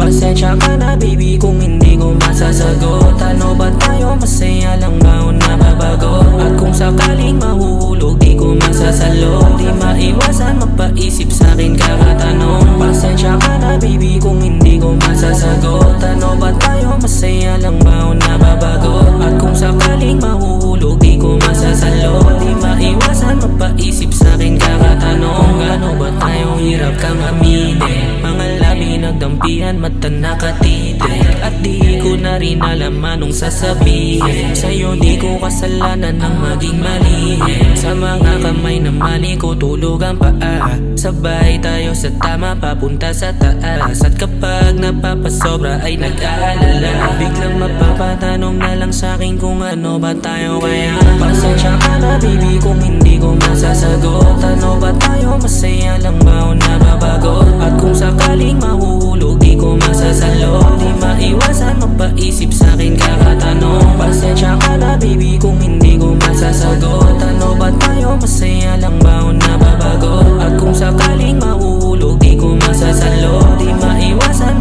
Pasensya ka na baby kung hindi ko masasagot. Ano ba tayo, masaya lang ba o nababago? At kung sakaling mahuhulog di ko masasalo, di maiwasan mapaisip sa'kin kakatanong. Pasensya ka na baby kung hindi ko masasagot. Ano ba tayo, masaya lang ba o nababago? At kung sakaling mahuhulog di ko masasalo, di maiwasan mapaisip sa'kin kakatanong. Ano ba tayong hirap kang aminin? Mga labi nagdampihan, mata nakatitig, at di ko na rin alam anong sasabihin. Sa'yo di ko kasalanan ng maging mali. Sa mga kamay na mali ko tulog ang paa. Sabay tayo sa tama papunta sa taas. At kapag napapasobra ay nag-aalala, biglang mapapatanong na lang sa'kin kung ano ba tayo kaya. Pasensya ka na baby kung hindi ko masasagot. Ano ba tayo, masaya lang ba o nababago? At kung sakaling mahuhulog di ko masasalo, di maiwasan mapaisip sa'kin kakatanong. Pasensya ka na baby kung hindi ko masasagot. Ano ba tayo, masaya lang ba o nababago? At kung sakaling mahuhulog di ko masasalo, di maiwasan